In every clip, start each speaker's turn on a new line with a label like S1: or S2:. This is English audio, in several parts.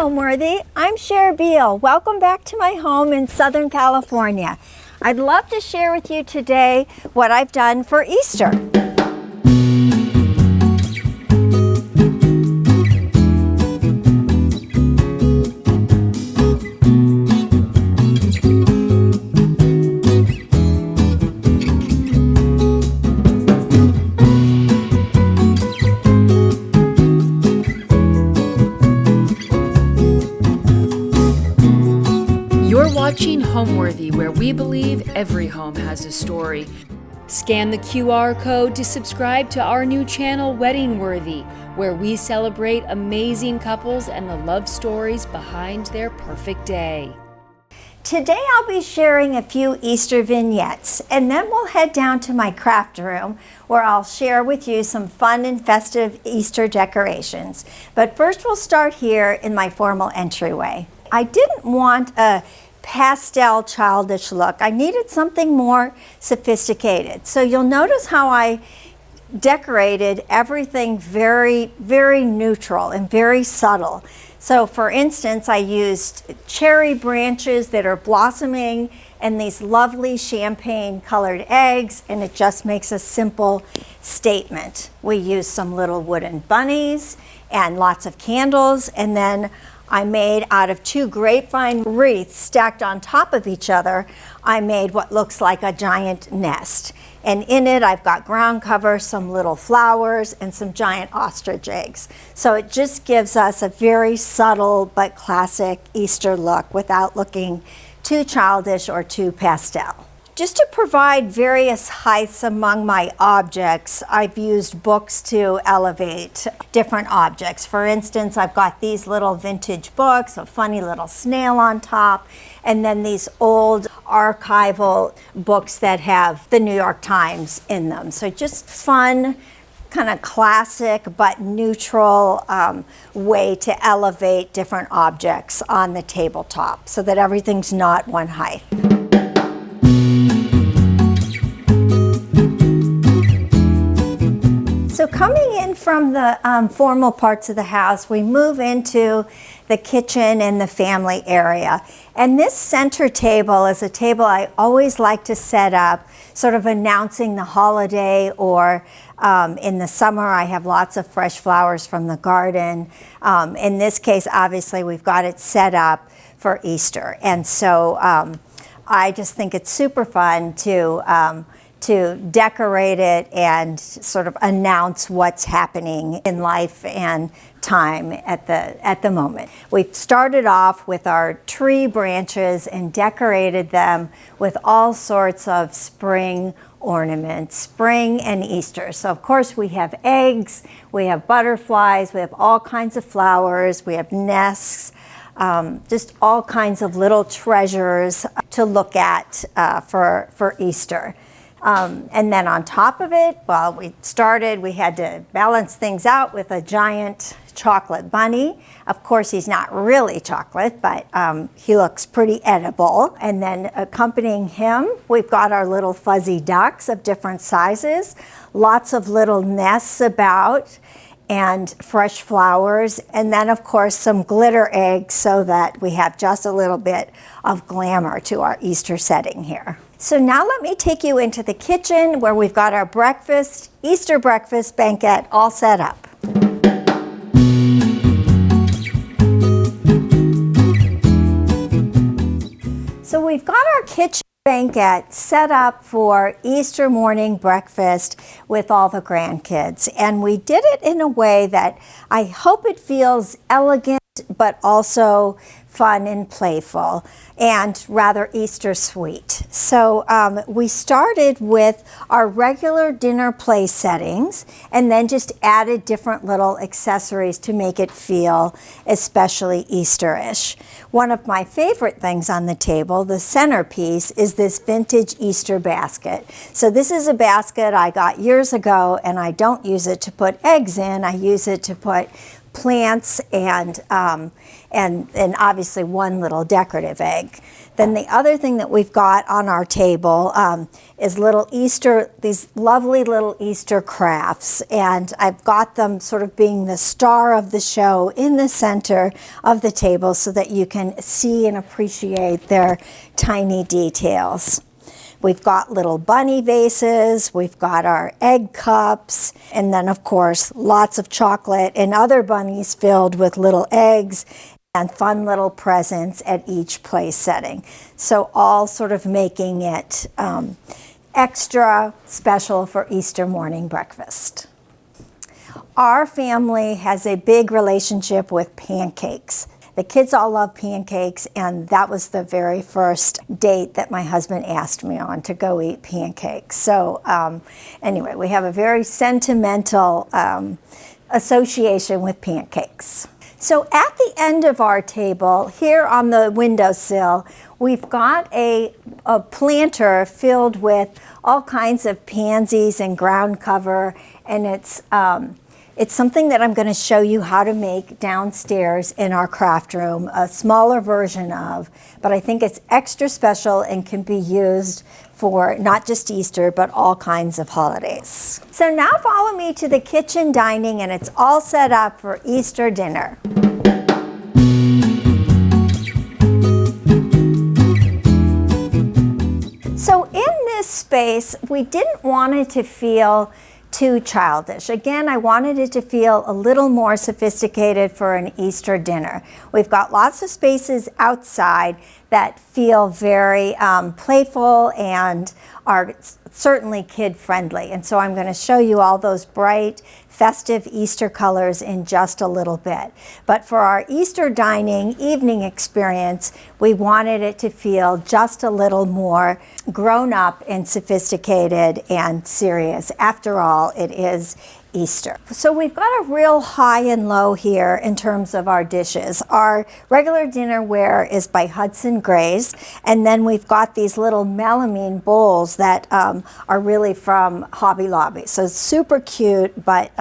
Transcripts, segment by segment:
S1: Homeworthy. I'm Cher Beall. Welcome back to my home in Southern California. I'd love to share with you today what I've done for Easter.
S2: Watching Homeworthy, where we believe every home has a story. Scan the QR code to subscribe to our new channel, Wedding Worthy, where we celebrate amazing couples and the love stories behind their perfect day.
S1: Today I'll be sharing a few Easter vignettes, and then we'll head down to my craft room where I'll share with you some fun and festive Easter decorations. But first we'll start here in my formal entryway. I didn't want a pastel childish look. I needed something more sophisticated. So you'll notice how I decorated everything very, very neutral and very subtle. So for instance, I used cherry branches that are blossoming and these lovely champagne colored eggs, and it just makes a simple statement. We used some little wooden bunnies and lots of candles, and then I made, out of two grapevine wreaths stacked on top of each other, I made what looks like a giant nest. And in it, I've got ground cover, some little flowers, and some giant ostrich eggs. So it just gives us a very subtle but classic Easter look without looking too childish or too pastel. Just to provide various heights among my objects, I've used books to elevate different objects. For instance, I've got these little vintage books, a funny little snail on top, and then these old archival books that have the New York Times in them. So just fun, kind of classic but neutral way to elevate different objects on the tabletop so that everything's not one height. So coming in from the formal parts of the house, we move into the kitchen and the family area. And this center table is a table I always like to set up, sort of announcing the holiday, or in the summer I have lots of fresh flowers from the garden. In this case, obviously, we've got it set up for Easter. And so I just think it's super fun to decorate it and sort of announce what's happening in life and time at the moment. We've started off with our tree branches and decorated them with all sorts of spring ornaments, spring and Easter. So of course we have eggs, we have butterflies, we have all kinds of flowers, we have nests, just all kinds of little treasures to look at for Easter. And then on top of it, well, we had to balance things out with a giant chocolate bunny. Of course, he's not really chocolate, but he looks pretty edible. And then accompanying him, we've got our little fuzzy ducks of different sizes, lots of little nests about, and fresh flowers, and then of course some glitter eggs so that we have just a little bit of glamour to our Easter setting here. So now let me take you into the kitchen where we've got our breakfast, Easter breakfast banquet all set up. So we've got our kitchen banquet set up for Easter morning breakfast with all the grandkids. And we did it in a way that I hope it feels elegant, but also fun and playful, and rather Easter sweet. So we started with our regular dinner place settings and then just added different little accessories to make it feel especially Easterish. One of my favorite things on the table, the centerpiece, is this vintage Easter basket. So this is a basket I got years ago, and I don't use it to put eggs in. I use it to put plants and obviously obviously one little decorative egg. Then the other thing that we've got on our table is these lovely little Easter crafts. And I've got them sort of being the star of the show in the center of the table so that you can see and appreciate their tiny details. We've got little bunny vases, we've got our egg cups, and then of course lots of chocolate and other bunnies filled with little eggs and fun little presents at each place setting. So all sort of making it extra special for Easter morning breakfast. Our family has a big relationship with pancakes. The kids all love pancakes, and that was the very first date that my husband asked me on, to go eat pancakes. So anyway, we have a very sentimental association with pancakes. So at the end of our table, here on the windowsill, we've got a planter filled with all kinds of pansies and ground cover, and it's something that I'm going to show you how to make downstairs in our craft room, a smaller version of, but I think it's extra special and can be used for not just Easter, but all kinds of holidays. So now follow me to the kitchen dining, and it's all set up for Easter dinner. So in this space, we didn't want it to feel too childish. Again, I wanted it to feel a little more sophisticated for an Easter dinner. We've got lots of spaces outside that feel very playful and are certainly kid-friendly. And so I'm going to show you all those bright, festive Easter colors in just a little bit. But for our Easter dining evening experience, we wanted it to feel just a little more grown-up and sophisticated and serious. After all, it is Easter. So we've got a real high and low here in terms of our dishes. Our regular dinnerware is by Hudson Grace, and then we've got these little melamine bowls that are really from Hobby Lobby. So super cute, but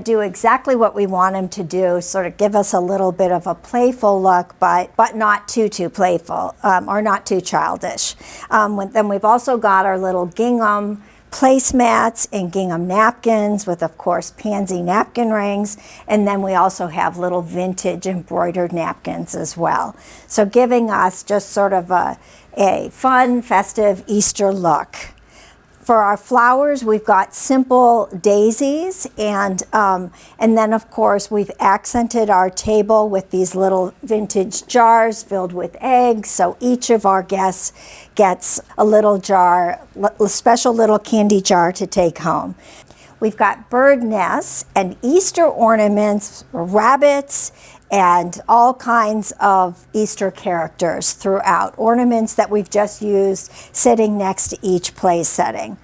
S1: do exactly what we want them to do, sort of give us a little bit of a playful look, but not too playful, or not too childish. Then we've also got our little gingham placemats and gingham napkins with, of course, pansy napkin rings, and then we also have little vintage embroidered napkins as well. So giving us just sort of a fun, festive Easter look. For our flowers, we've got simple daisies, and then of course we've accented our table with these little vintage jars filled with eggs. So each of our guests gets a little jar, a special little candy jar to take home. We've got bird nests and Easter ornaments, rabbits, and all kinds of Easter characters throughout. Ornaments that we've just used sitting next to each place setting.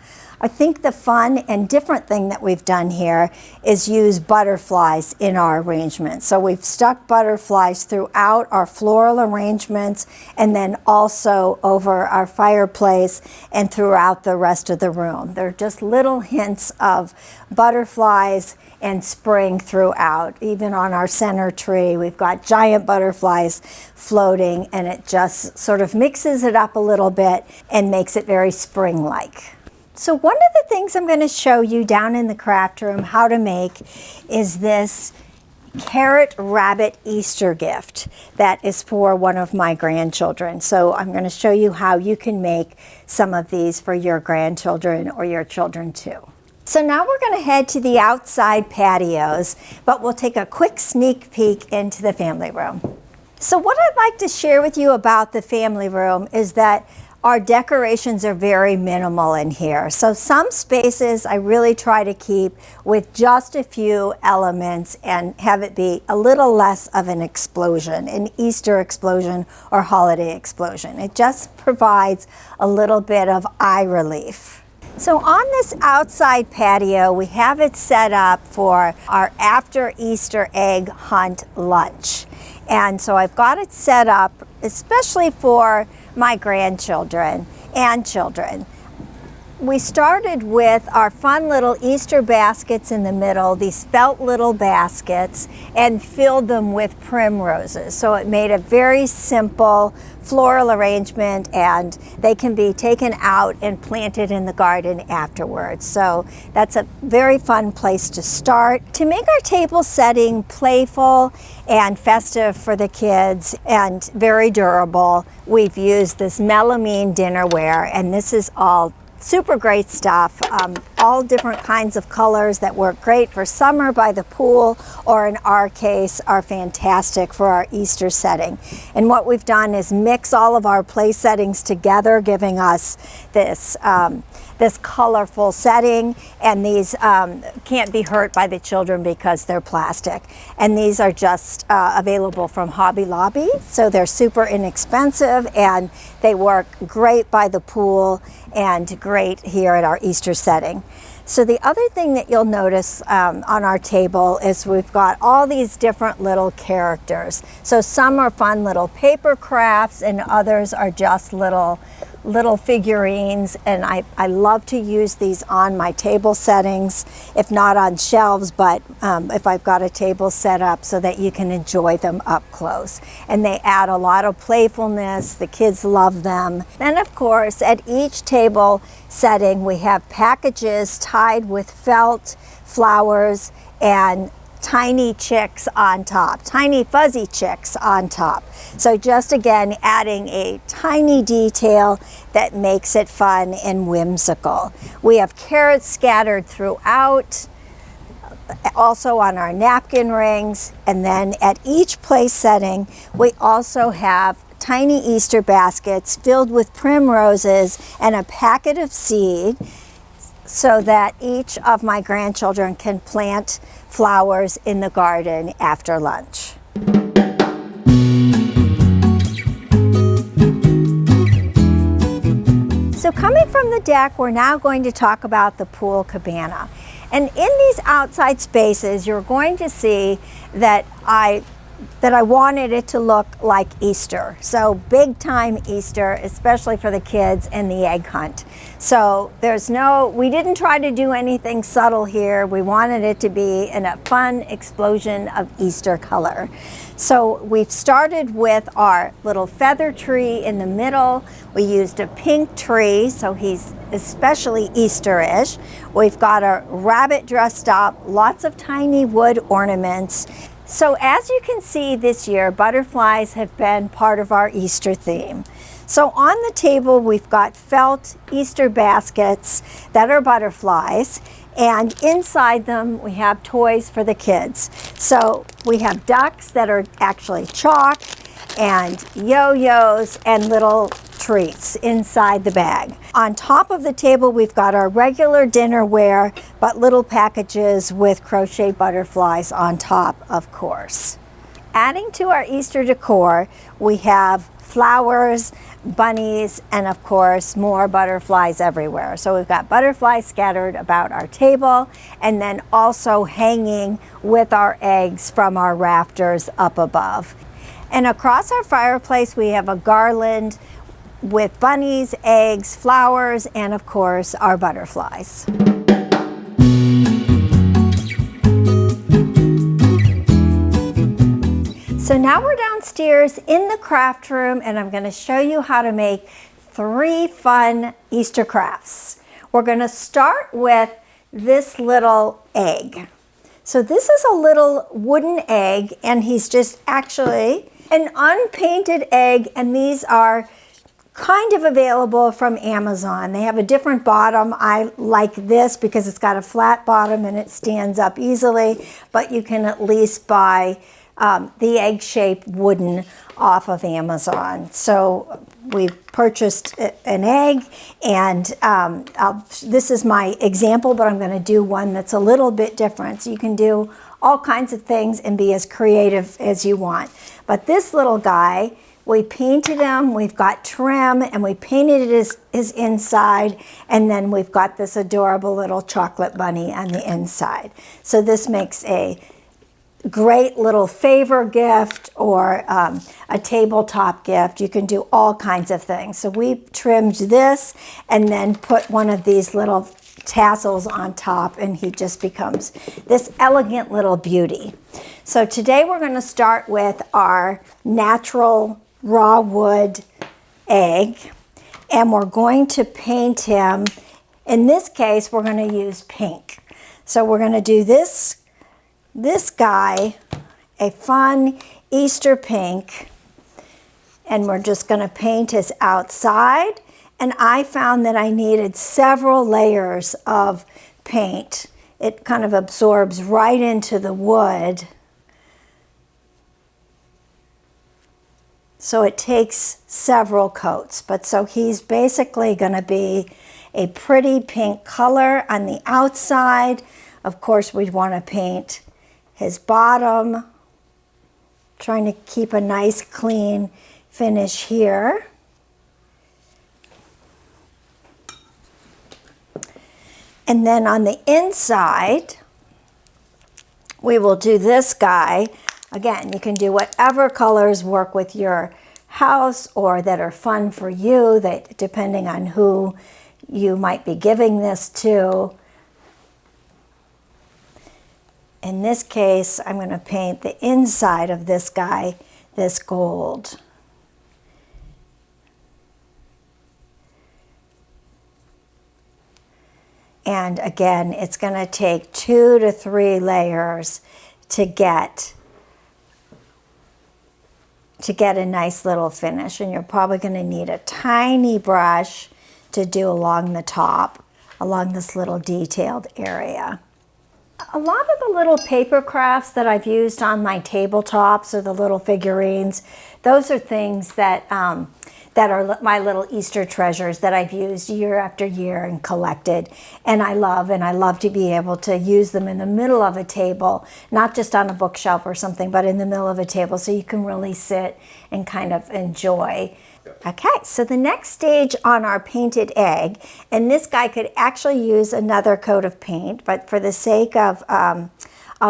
S1: I think the fun and different thing that we've done here is use butterflies in our arrangements. So we've stuck butterflies throughout our floral arrangements, and then also over our fireplace and throughout the rest of the room. They're just little hints of butterflies and spring throughout. Even on our center tree, we've got giant butterflies floating, and it just sort of mixes it up a little bit and makes it very spring-like. So one of the things I'm going to show you down in the craft room how to make is this carrot rabbit Easter gift that is for one of my grandchildren. So I'm going to show you how you can make some of these for your grandchildren or your children too. So now we're going to head to the outside patios, but we'll take a quick sneak peek into the family room. So what I'd like to share with you about the family room is that our decorations are very minimal in here. So some spaces I really try to keep with just a few elements and have it be a little less of an explosion, an Easter explosion or holiday explosion. It just provides a little bit of eye relief. So on this outside patio, we have it set up for our after Easter egg hunt lunch. And so I've got it set up especially for my grandchildren and children. We started with our fun little Easter baskets in the middle, these felt little baskets, and filled them with primroses. So it made a very simple floral arrangement, and they can be taken out and planted in the garden afterwards. So that's a very fun place to start. To make our table setting playful and festive for the kids and very durable, we've used this melamine dinnerware, and this is all super great stuff, all different kinds of colors that work great for summer by the pool, or in our case are fantastic for our Easter setting. And what we've done is mix all of our place settings together, giving us this this colorful setting, and these can't be hurt by the children because they're plastic. And these are just available from Hobby Lobby, so they're super inexpensive and they work great by the pool and great here at our Easter setting. So the other thing that you'll notice on our table is we've got all these different little characters. So some are fun little paper crafts and others are just little figurines, and I love to use these on my table settings, if not on shelves, but if I've got a table set up so that you can enjoy them up close. And they add a lot of playfulness, the kids love them. Then of course at each table setting we have packages tied with felt, flowers, and tiny chicks on top, tiny fuzzy chicks on top. So just again adding a tiny detail that makes it fun and whimsical. We have carrots scattered throughout, also on our napkin rings, and then at each place setting we also have tiny Easter baskets filled with primroses and a packet of seed, so that each of my grandchildren can plant flowers in the garden after lunch. So coming from the deck, we're now going to talk about the pool cabana. And in these outside spaces, you're going to see that I wanted it to look like Easter. So big time Easter, especially for the kids and the egg hunt. So we didn't try to do anything subtle here. We wanted it to be in a fun explosion of Easter color. So we've started with our little feather tree in the middle. We used a pink tree, so he's especially Easterish. We've got a rabbit dressed up, lots of tiny wood ornaments. So as you can see this year, butterflies have been part of our Easter theme. So on the table, we've got felt Easter baskets that are butterflies, and inside them we have toys for the kids. So we have ducks that are actually chalk, and yo-yos and little treats inside the bag. On top of the table, we've got our regular dinnerware, but little packages with crochet butterflies on top, of course. Adding to our Easter decor, we have flowers, bunnies, and of course more butterflies everywhere. So we've got butterflies scattered about our table, and then also hanging with our eggs from our rafters up above. And across our fireplace we have a garland with bunnies, eggs, flowers, and of course our butterflies. So now we're downstairs in the craft room, and I'm going to show you how to make 3 fun Easter crafts. We're going to start with this little egg. So this is a little wooden egg, and he's just actually an unpainted egg, and these are kind of available from Amazon. They have a different bottom. I like this because it's got a flat bottom and it stands up easily, but you can at least buy the egg-shaped wooden off of Amazon. So we purchased an egg, and this is my example, but I'm going to do one that's a little bit different. So you can do all kinds of things and be as creative as you want. But this little guy, we painted him, we've got trim, and we painted his inside, and then we've got this adorable little chocolate bunny on the inside. So this makes a great little favor gift or a tabletop gift. You can do all kinds of things. So we trimmed this and then put one of these little tassels on top, and he just becomes this elegant little beauty. So today we're going to start with our natural raw wood egg, and we're going to paint him. In this case, we're going to use pink. So we're going to do this guy a fun Easter pink, and we're just going to paint his outside. And I found that I needed several layers of paint. It kind of absorbs right into the wood. So it takes several coats. But so he's basically going to be a pretty pink color on the outside. Of course, we'd want to paint his bottom, trying to keep a nice clean finish here. And then on the inside, we will do this guy. Again, you can do whatever colors work with your house or that are fun for you, that depending on who you might be giving this to. In this case, I'm going to paint the inside of this guy this gold. And again, it's going to take 2 to 3 layers to get a nice little finish. And you're probably going to need a tiny brush to do along the top, along this little detailed area. A lot of the little paper crafts that I've used on my tabletops, or the little figurines, those are things that that are my little Easter treasures that I've used year after year and collected. And I love to be able to use them in the middle of a table, not just on a bookshelf or something, but in the middle of a table, so you can really sit and kind of enjoy. Okay, so the next stage on our painted egg, and this guy could actually use another coat of paint, but for the sake of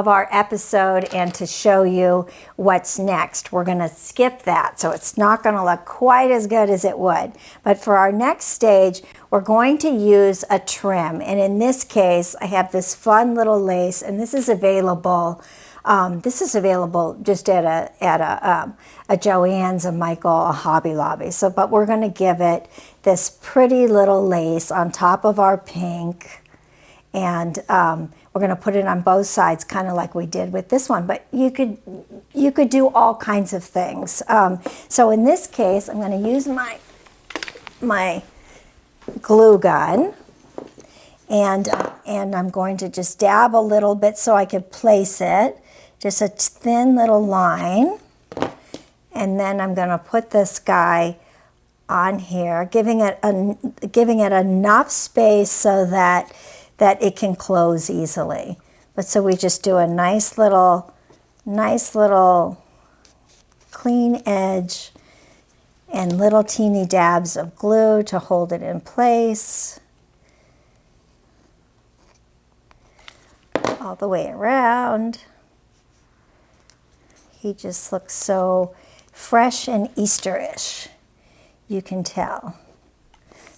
S1: our episode and to show you what's next, we're going to skip that. So it's not going to look quite as good as it would. But for our next stage, we're going to use a trim. And in this case, I have this fun little lace, and this is available. Just at a Joann's, a Michael, a Hobby Lobby. So, but we're going to give it this pretty little lace on top of our pink, and we're going to put it on both sides, kind of like we did with this one. But you could do all kinds of things. So in this case, I'm going to use my glue gun, and I'm going to just dab a little bit so I could place it. Just a thin little line, and then I'm going to put this guy on here, giving it enough space so that it can close easily. But so we just do a nice little clean edge and little teeny dabs of glue to hold it in place all the way around. He just looks so fresh and Easterish, you can tell.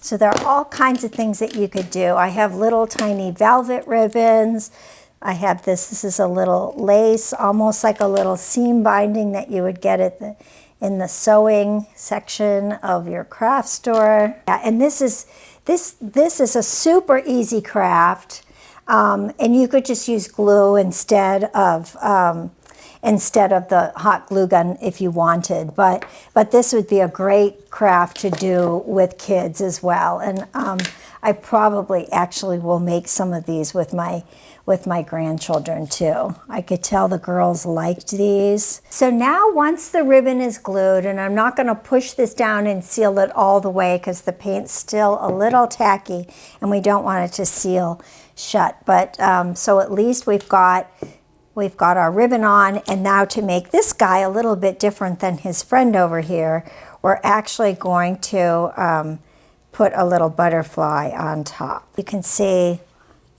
S1: So there are all kinds of things that you could do. I have little tiny velvet ribbons. I have this is a little lace, almost like a little seam binding that you would get in the sewing section of your craft store. Yeah, and this is a super easy craft, and you could just use glue instead of the hot glue gun if you wanted. But this would be a great craft to do with kids as well. And I probably actually will make some of these with my grandchildren too. I could tell the girls liked these. So now once the ribbon is glued, and I'm not going to push this down and seal it all the way because the paint's still a little tacky and we don't want it to seal shut. But so at least we've got our ribbon on, and now to make this guy a little bit different than his friend over here, we're actually going to put a little butterfly on top. You can see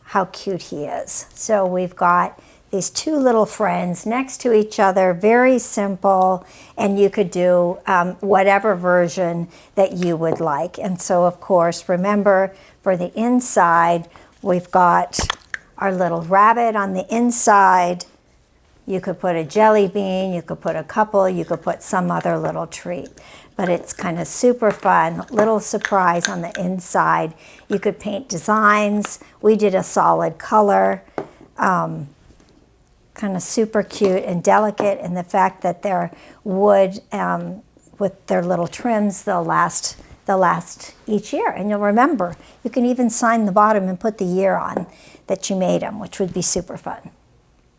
S1: how cute he is. So we've got these two little friends next to each other, very simple, and you could do whatever version that you would like. And so, of course, remember, for the inside, we've got our little rabbit on the inside. You could put a jelly bean, you could put a couple, you could put some other little treat. But it's kind of super fun, little surprise on the inside. You could paint designs. We did a solid color, kind of super cute and delicate. And the fact that they're wood with their little trims, they'll last each year. And you'll remember, you can even sign the bottom and put the year on that you made them, which would be super fun.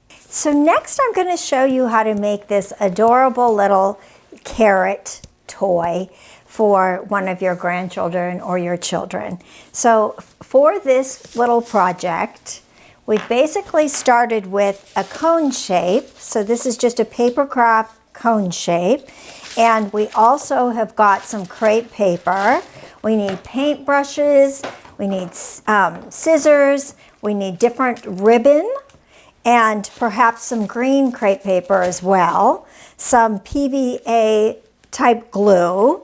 S1: So next I'm going to show you how to make this adorable little carrot toy for one of your grandchildren or your children. So for this little project, we basically started with a cone shape. So this is just a paper craft cone shape. And we also have got some crepe paper. We need paint brushes, we need scissors, we need different ribbon, and perhaps some green crepe paper as well, some PVA type glue,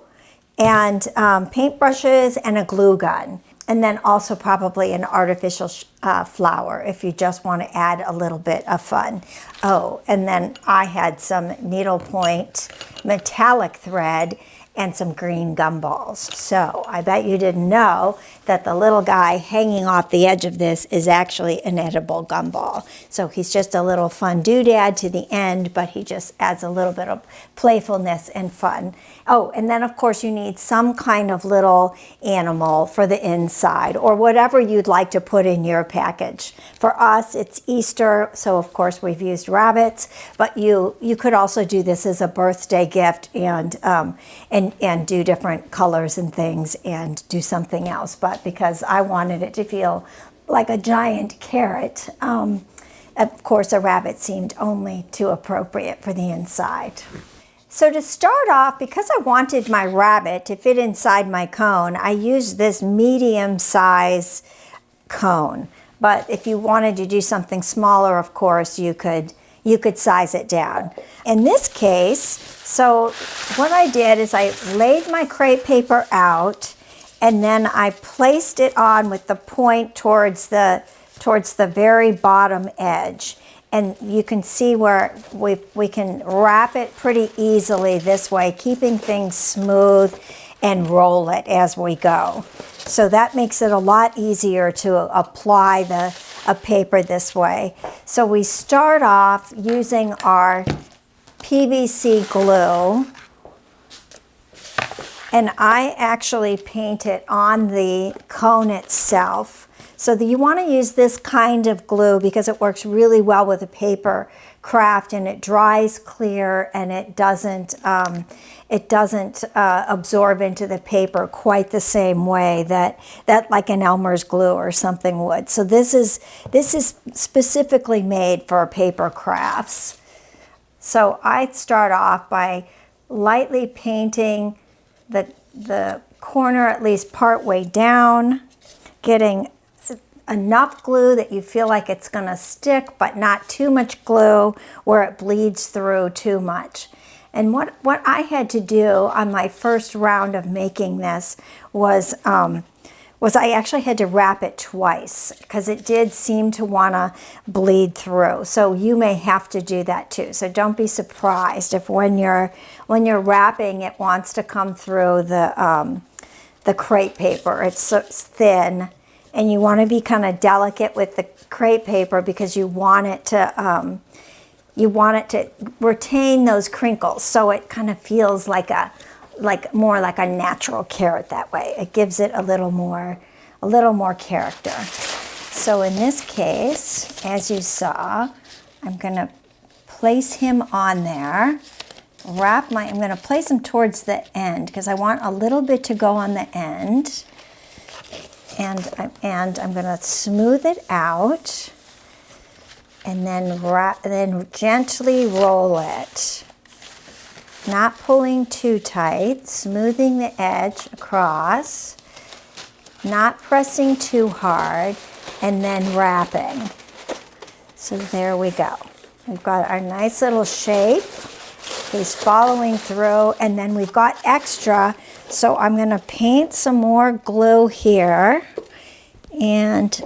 S1: and paint brushes and a glue gun. And then also probably an artificial flower if you just want to add a little bit of fun. Oh, and then I had some needlepoint metallic thread and some green gumballs. So I bet you didn't know that the little guy hanging off the edge of this is actually an edible gumball. So he's just a little fun doodad to the end, but he just adds a little bit of playfulness and fun. Oh, and then of course you need some kind of little animal for the inside, or whatever you'd like to put in your package. For us, it's Easter, so of course we've used rabbits, but you could also do this as a birthday gift and do different colors and things and do something else. But because I wanted it to feel like a giant carrot, of course a rabbit seemed only too appropriate for the inside. So to start off, because I wanted my rabbit to fit inside my cone, I used this medium size cone. But if you wanted to do something smaller, of course, you could size it down. In this case, so what I did is I laid my crepe paper out, and then I placed it on with the point towards the very bottom edge. And you can see where we can wrap it pretty easily this way, keeping things smooth, and roll it as we go. So that makes it a lot easier to apply a paper this way. So we start off using our PVC glue, and I actually paint it on the cone itself. So that you want to use this kind of glue because it works really well with a paper craft, and it dries clear, and it doesn't absorb into the paper quite the same way that like an Elmer's glue or something would. So this is specifically made for paper crafts. So I start off by lightly painting the corner at least part way down, getting enough glue that you feel like it's going to stick, but not too much glue where it bleeds through too much. And what I had to do on my first round of making this was I actually had to wrap it twice because it did seem to want to bleed through. So you may have to do that too. So don't be surprised if when you're wrapping, it wants to come through the crepe paper. It's so thin. And you want to be kind of delicate with the crepe paper because you want it to retain those crinkles, so it kind of feels more like a natural carrot that way. It gives it a little more character. So in this case, as you saw, I'm going to place him on there. I'm going to place him towards the end because I want a little bit to go on the end. And I'm going to smooth it out, and then gently roll it, not pulling too tight, smoothing the edge across, not pressing too hard, and then wrapping. So there we go. We've got our nice little shape. He's following through, and then we've got extra, so I'm going to paint some more glue here. And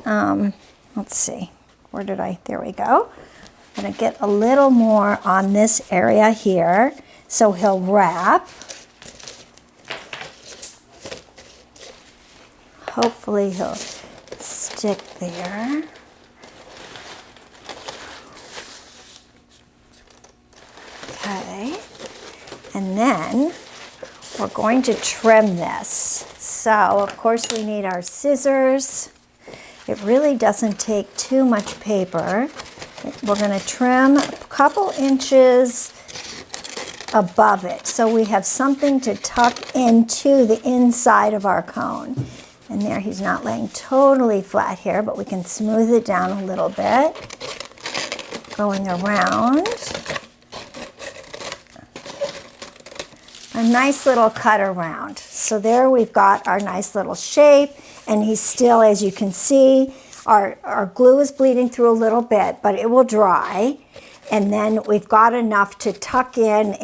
S1: let's see, there we go. I'm going to get a little more on this area here, so he'll wrap. Hopefully he'll stick there. Okay, and then we're going to trim this. So of course we need our scissors. It really doesn't take too much paper. We're going to trim a couple inches above it so we have something to tuck into the inside of our cone. And there, he's not laying totally flat here, but we can smooth it down a little bit. Going around. A nice little cut around. So there we've got our nice little shape, and he's still, as you can see, our glue is bleeding through a little bit, but it will dry. And then we've got enough to tuck in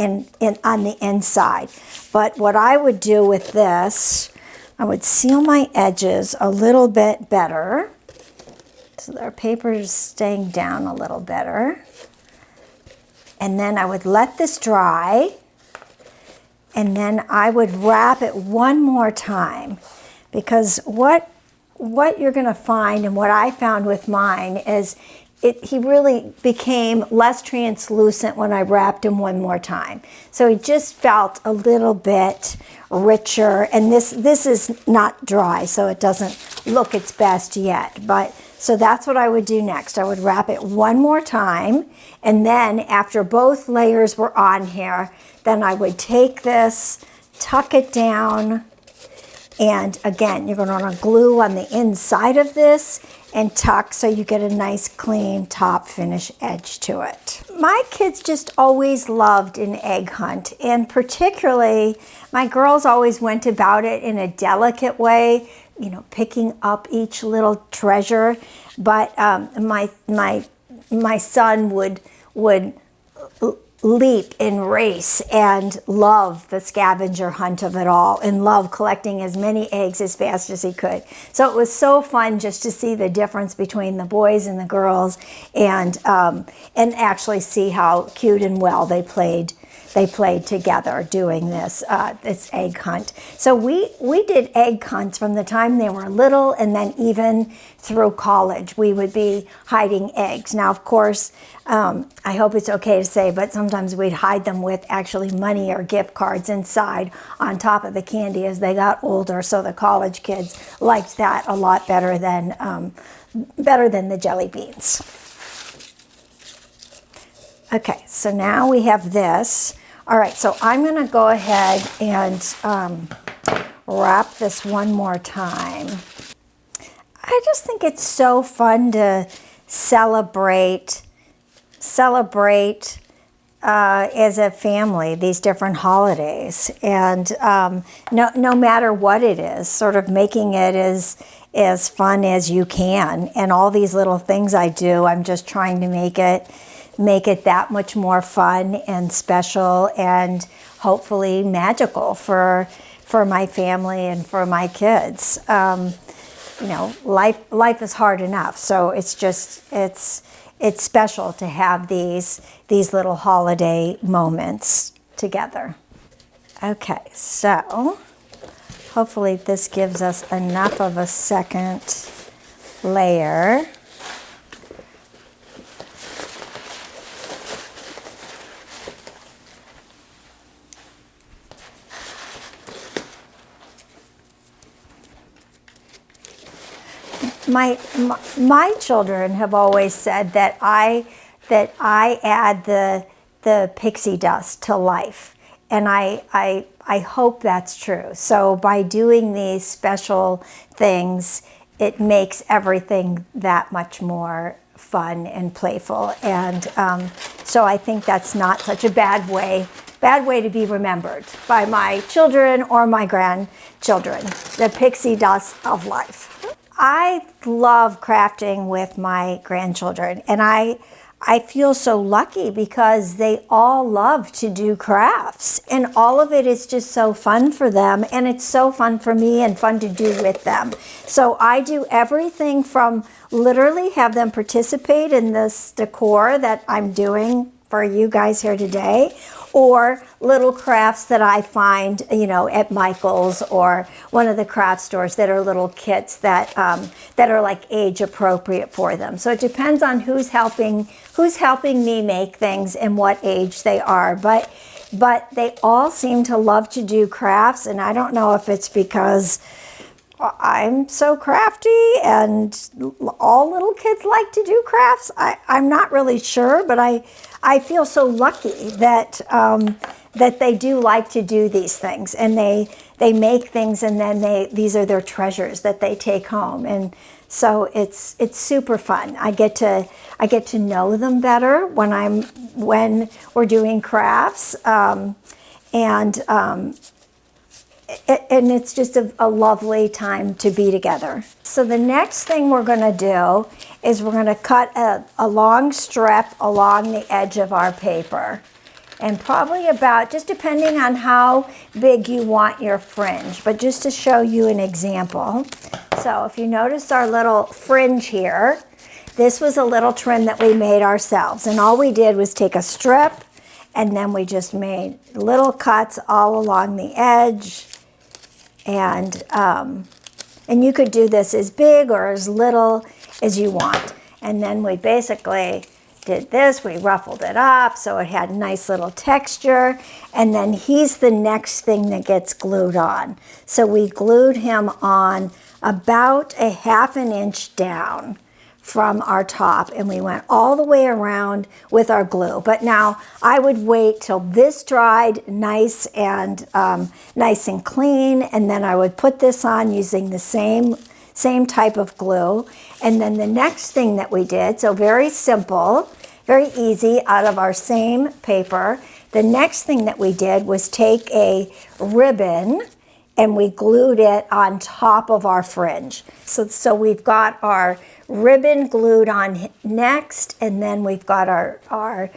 S1: on the inside. But what I would do with this, I would seal my edges a little bit better, so our paper is staying down a little better. And then I would let this dry, and then I would wrap it one more time, because what you're going to find, and what I found with mine, is he really became less translucent when I wrapped him one more time. So he just felt a little bit richer, and this is not dry, so it doesn't look its best yet. But so that's what I would do next. I would wrap it one more time, and then after both layers were on here, then I would take this, tuck it down, and again, you're going to want to glue on the inside of this and tuck so you get a nice clean top finish edge to it. My kids just always loved an egg hunt, and particularly my girls always went about it in a delicate way, you know, picking up each little treasure. But my son would leap and race and love the scavenger hunt of it all, and love collecting as many eggs as fast as he could. So it was so fun just to see the difference between the boys and the girls, and actually see how cute and well they played together doing this egg hunt. So we did egg hunts from the time they were little, and then even through college we would be hiding eggs. Now of course, I hope it's okay to say, but sometimes we'd hide them with actually money or gift cards inside on top of the candy as they got older. So the college kids liked that a lot better than the jelly beans. Okay, so now we have this. All right, so I'm going to go ahead and wrap this one more time. I just think it's so fun to celebrate as a family these different holidays, and no matter what it is, sort of making it as fun as you can. And all these little things I do, I'm just trying to make it that much more fun and special, and hopefully magical for my family and for my kids. You know, life is hard enough, so it's special to have these little holiday moments together. Okay, so hopefully this gives us enough of a second layer. My children have always said that I add the pixie dust to life, and I hope that's true. So by doing these special things, it makes everything that much more fun and playful. And so I think that's not such a bad way to be remembered by my children or my grandchildren, the pixie dust of life. I love crafting with my grandchildren, and I feel so lucky because they all love to do crafts, and all of it is just so fun for them, and it's so fun for me and fun to do with them. So I do everything from literally have them participate in this decor that I'm doing for you guys here today, or little crafts that I find, you know, at Michael's or one of the craft stores that are little kits that that are like age appropriate for them. So it depends on who's helping me make things and what age they are. But they all seem to love to do crafts, and I don't know if it's because I'm so crafty and all little kids like to do crafts. I'm not really sure, but I feel so lucky that that they do like to do these things, and they make things, and then these are their treasures that they take home, and so it's super fun. I get to know them better when we're doing crafts, and it's just a lovely time to be together. So the next thing we're going to do is we're going to cut a long strip along the edge of our paper, and probably about, just depending on how big you want your fringe, but just to show you an example. So if you notice our little fringe here, this was a little trim that we made ourselves, and all we did was take a strip, and then we just made little cuts all along the edge. And you could do this as big or as little as you want. And then we basically did this, we ruffled it up so it had nice little texture. And then he's the next thing that gets glued on. So we glued him on about a 1/2 inch down from our top, and we went all the way around with our glue. But now I would wait till this dried nice and clean, and then I would put this on using the same type of glue. And then the next thing that we did, so very simple, very easy, out of our same paper, the next thing that we did was take a ribbon and we glued it on top of our fringe. So we've got our ribbon glued on next, and then we've got our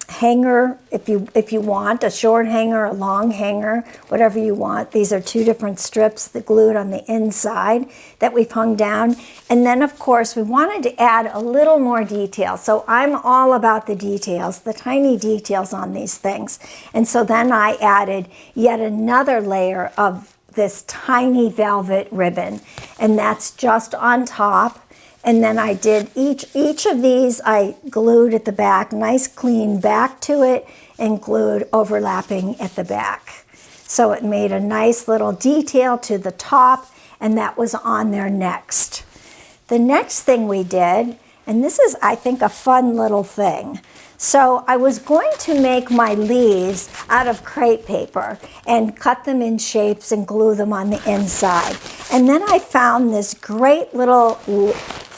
S1: hanger, if you want a short hanger, a long hanger, whatever you want. These are 2 different strips that glued on the inside that we've hung down. And then of course we wanted to add a little more detail. So I'm all about the details, the tiny details on these things. And so then I added yet another layer of this tiny velvet ribbon, and that's just on top. And then I did each of these, I glued at the back, nice clean back to it, and glued overlapping at the back. So it made a nice little detail to the top, and that was on there next. The next thing we did, and this is, I think, a fun little thing. So I was going to make my leaves out of crepe paper and cut them in shapes and glue them on the inside. And then I found this great little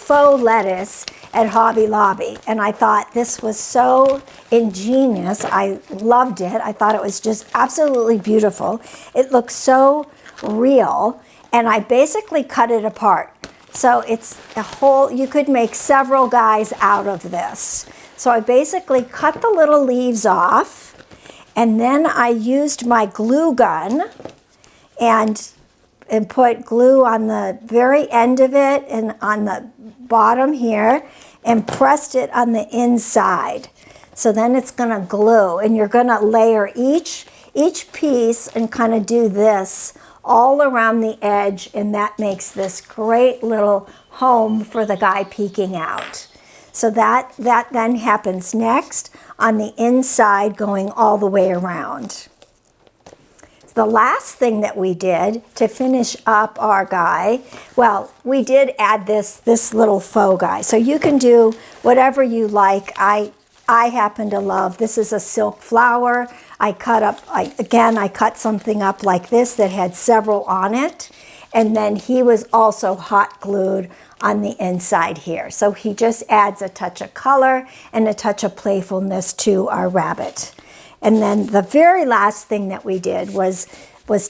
S1: faux lettuce at Hobby Lobby, and I thought this was so ingenious. I loved it. I thought it was just absolutely beautiful. It looked so real, and I basically cut it apart. So it's a whole, you could make several guys out of this. So I basically cut the little leaves off, and then I used my glue gun and put glue on the very end of it and on the bottom here, and pressed it on the inside. So then it's gonna glue, and you're gonna layer each piece and kind of do this all around the edge, and that makes this great little home for the guy peeking out. So that then happens next on the inside, going all the way around. The last thing that we did to finish up our guy, well, we did add this little faux guy. So you can do whatever you like. I happen to love, this is a silk flower. I cut something up like this that had several on it. And then he was also hot glued on the inside here. So he just adds a touch of color and a touch of playfulness to our rabbit. And then the very last thing that we did was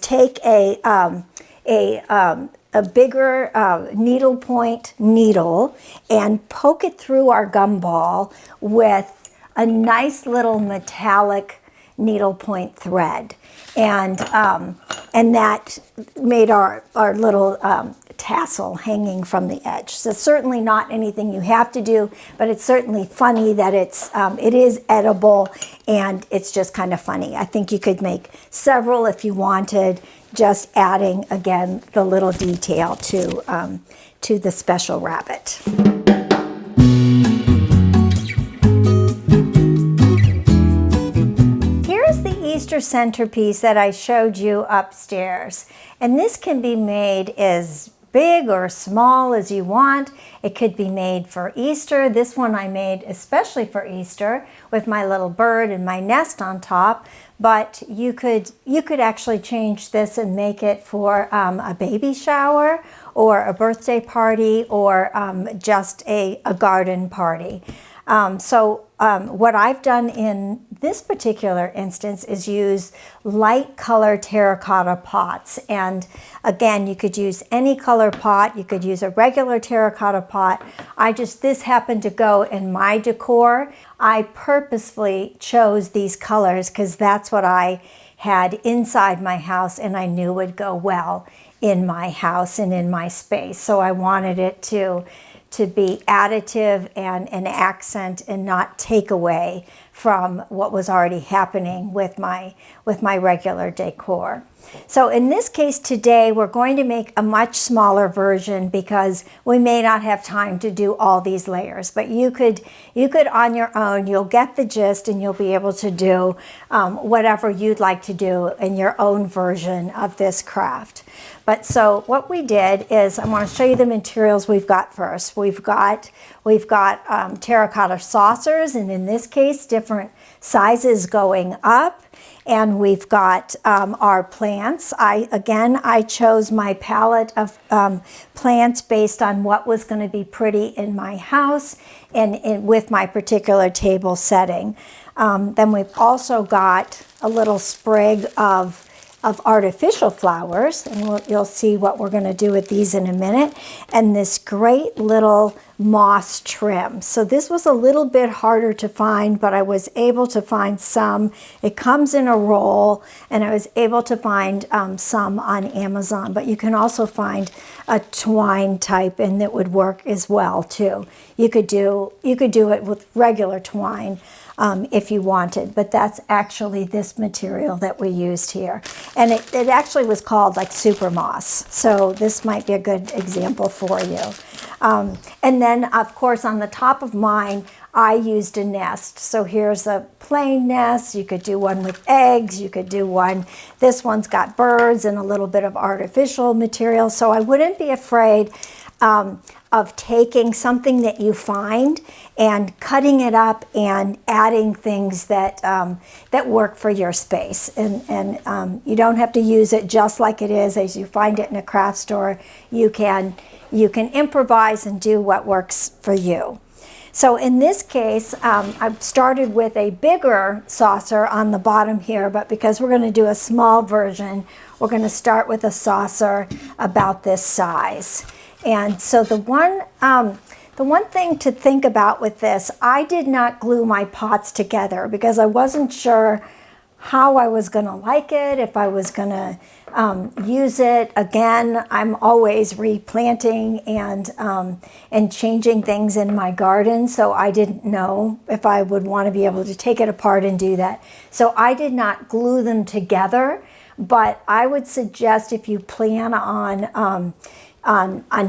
S1: take a a bigger needlepoint needle and poke it through our gumball with a nice little metallic needlepoint thread. And that made our little tassel hanging from the edge. So certainly not anything you have to do, but it's certainly funny that it is edible, and it's just kind of funny. I think you could make several if you wanted, just adding again the little detail to the special rabbit. Here's the Easter centerpiece that I showed you upstairs, and this can be made as big or small as you want. It could be made for Easter. This one I made especially for Easter with my little bird and my nest on top, but you could actually change this and make it for a baby shower or a birthday party or just a garden party. What I've done in this particular instance is use light color terracotta pots. And again, you could use any color pot. You could use a regular terracotta pot. This happened to go in my decor. I purposefully chose these colors because that's what I had inside my house and I knew would go well in my house and in my space. So I wanted it to be additive and an accent and not take away from what was already happening with my regular decor. So in this case today, we're going to make a much smaller version because we may not have time to do all these layers, but you could on your own, you'll get the gist and you'll be able to do whatever you'd like to do in your own version of this craft. But so what we did is I want to show you the materials we've got first. We've got terracotta saucers, and in this case, different sizes going up. And we've got our plants. I chose my palette of plants based on what was going to be pretty in my house and with my particular table setting. Then we've also got a little sprig of artificial flowers, and you'll see what we're going to do with these in a minute, and this great little moss trim. So this was a little bit harder to find, but I was able to find some. It comes in a roll, and I was able to find some on Amazon, but you can also find a twine type, and that would work as well too. You could do it with regular twine if you wanted, but that's actually this material that we used here. And it actually was called like super moss. So this might be a good example for you. And then of course on the top of mine, I used a nest. So here's a plain nest. You could do one with eggs. You could do one. This one's got birds and a little bit of artificial material. So I wouldn't be afraid of taking something that you find and cutting it up and adding things that that work for your space. And you don't have to use it just like it is as you find it in a craft store. You can improvise and do what works for you. So in this case, I've started with a bigger saucer on the bottom here, but because we're going to do a small version, we're going to start with a saucer about this size. And so the one thing to think about with this, I did not glue my pots together because I wasn't sure how I was going to like it, if I was going to use it. Again, I'm always replanting and changing things in my garden, so I didn't know if I would want to be able to take it apart and do that. So I did not glue them together, but I would suggest if you plan on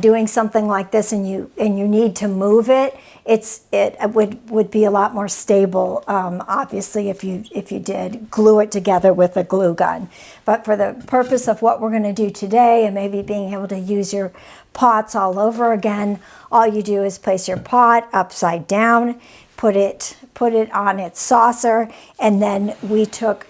S1: doing something like this and you need to move it, it would be a lot more stable, obviously, if you did glue it together with a glue gun. But for the purpose of what we're going to do today, and maybe being able to use your pots all over again, all you do is place your pot upside down, put it on its saucer, and then we took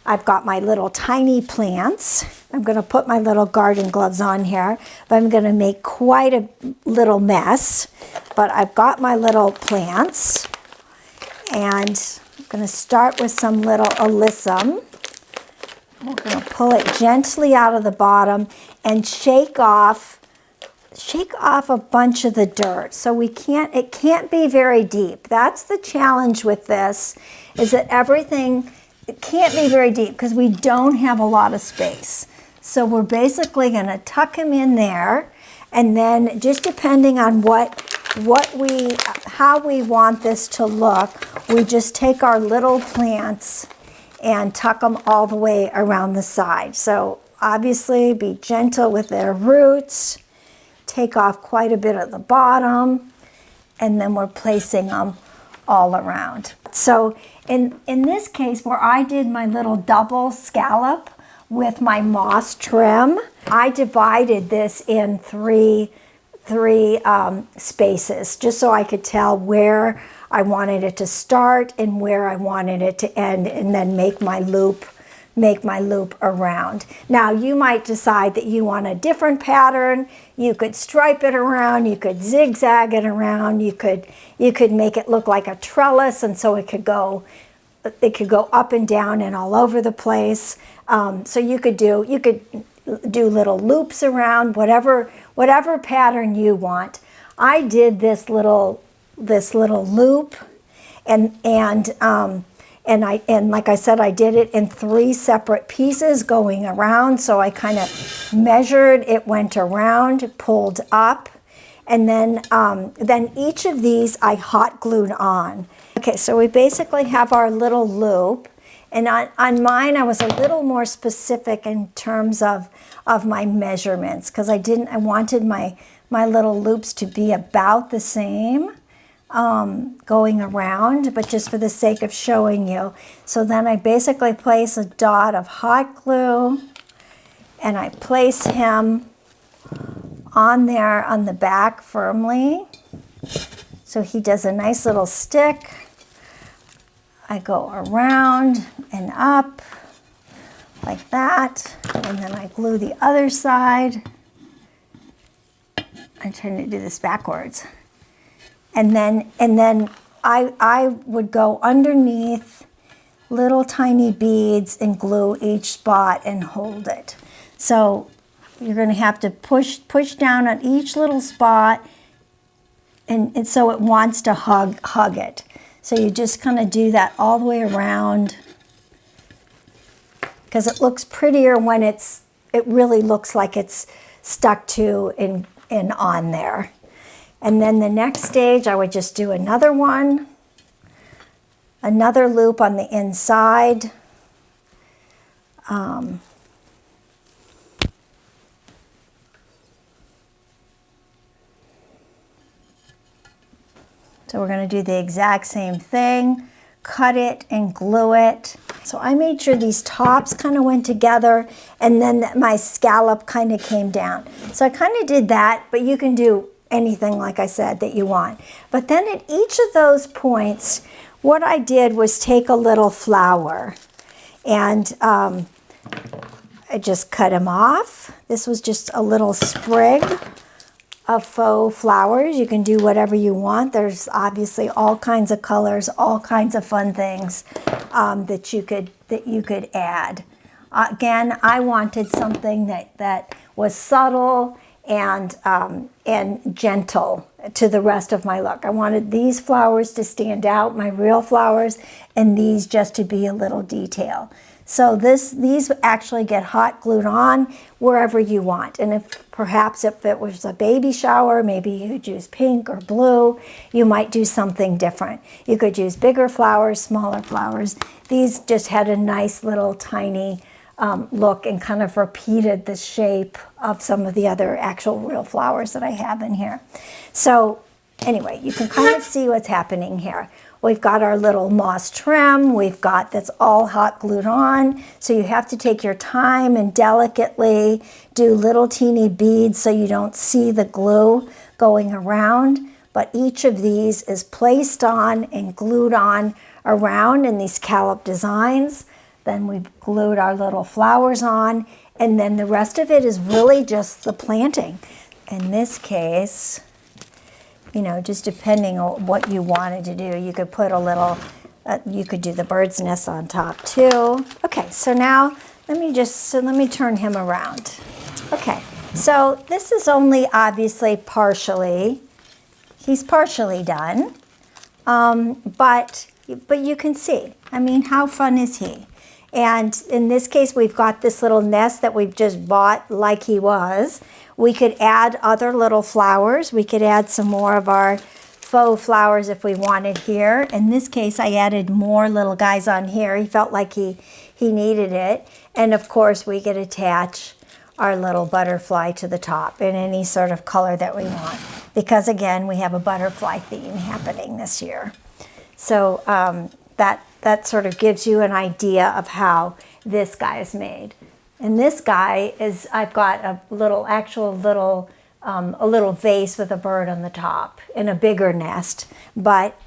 S1: I've got my little tiny plants. I'm going to put my little garden gloves on here, but I'm going to make quite a little mess. But I've got my little plants, and I'm going to start with some little alyssum. We're going to pull it gently out of the bottom and shake off a bunch of the dirt. So it can't be very deep. That's the challenge with this, is that it can't be very deep because we don't have a lot of space. So we're basically going to tuck him in there, and then just depending on how we want this to look, we just take our little plants and tuck them all the way around the side. So obviously be gentle with their roots, take off quite a bit at the bottom, and then we're placing them all around. So in this case, where I did my little double scallop with my moss trim, I divided this in three spaces, just so I could tell where I wanted it to start and where I wanted it to end, and then make my loop around. Now you might decide that you want a different pattern. You could stripe it around, you could zigzag it around, you could make it look like a trellis, and so it could go up and down and all over the place. So you could do little loops around, whatever pattern you want. I did this little loop, and like I said, I did it in 3 separate pieces going around. So I kind of measured, it went around, pulled up, and then each of these I hot glued on. Okay, so we basically have our little loop, and on mine I was a little more specific in terms of my measurements, because I wanted my little loops to be about the same going around, but just for the sake of showing you. So then I basically place a dot of hot glue, and I place him on there on the back firmly, so he does a nice little stick. I go around and up like that, and then I glue the other side. I'm trying to do this backwards. And then I would go underneath little tiny beads and glue each spot and hold it. So you're going to have to push down on each little spot, and so it wants to hug it. So you just kind of do that all the way around, because it looks prettier when it really looks like it's stuck to and on there. And then the next stage, I would just do another loop on the inside. So we're going to do the exact same thing, cut it and glue it. So I made sure these tops kind of went together, and then my scallop kind of came down. So I kind of did that, but you can do anything, like I said, that you want. But then at each of those points, what I did was take a little flower, and I just cut him off. This was just a little sprig of faux flowers. You can do whatever you want. There's obviously all kinds of colors, all kinds of fun things that you could add. Again, I wanted something that was subtle and gentle to the rest of my look. I wanted these flowers to stand out, my real flowers, and these just to be a little detail. So these actually get hot glued on wherever you want. And perhaps if it was a baby shower, maybe you could use pink or blue. You might do something different. You could use bigger flowers, smaller flowers. These just had a nice little tiny look, and kind of repeated the shape of some of the other actual real flowers that I have in here. So anyway, you can kind of see what's happening here. We've got our little moss trim. We've got that's all hot glued on. So you have to take your time and delicately do little teeny beads so you don't see the glue going around. But each of these is placed on and glued on around in these scallop designs. Then we've glued our little flowers on, and then the rest of it is really just the planting. In this case, you know, just depending on what you wanted to do, you could put a little, you could do the bird's nest on top too. Okay, so now let me turn him around. Okay, so this is only obviously partially, he's partially done, but you can see, I mean, how fun is he? And in this case, we've got this little nest that we've just bought like he was. We could add other little flowers. We could add some more of our faux flowers if we wanted here. In this case, I added more little guys on here. He felt like he needed it. And of course, we could attach our little butterfly to the top in any sort of color that we want. Because again, we have a butterfly theme happening this year. So that sort of gives you an idea of how this guy is made. And this guy is, I've got a little a little vase with a bird on the top in a bigger nest, but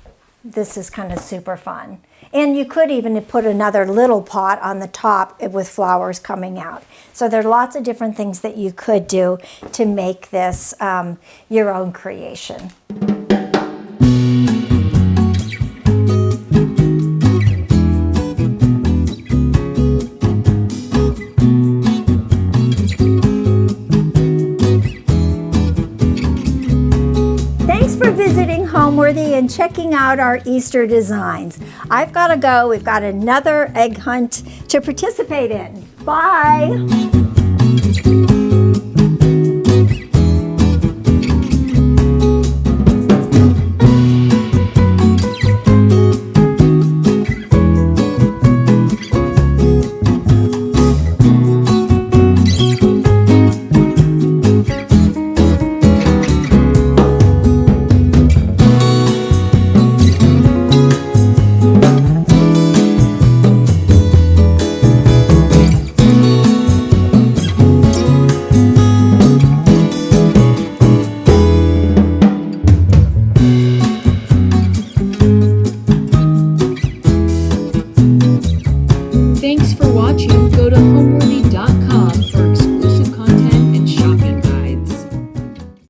S1: this is kind of super fun. And you could even put another little pot on the top with flowers coming out. So there are lots of different things that you could do to make this your own creation. Visiting Homeworthy and checking out our Easter designs. I've got to go. We've got another egg hunt to participate in. Bye.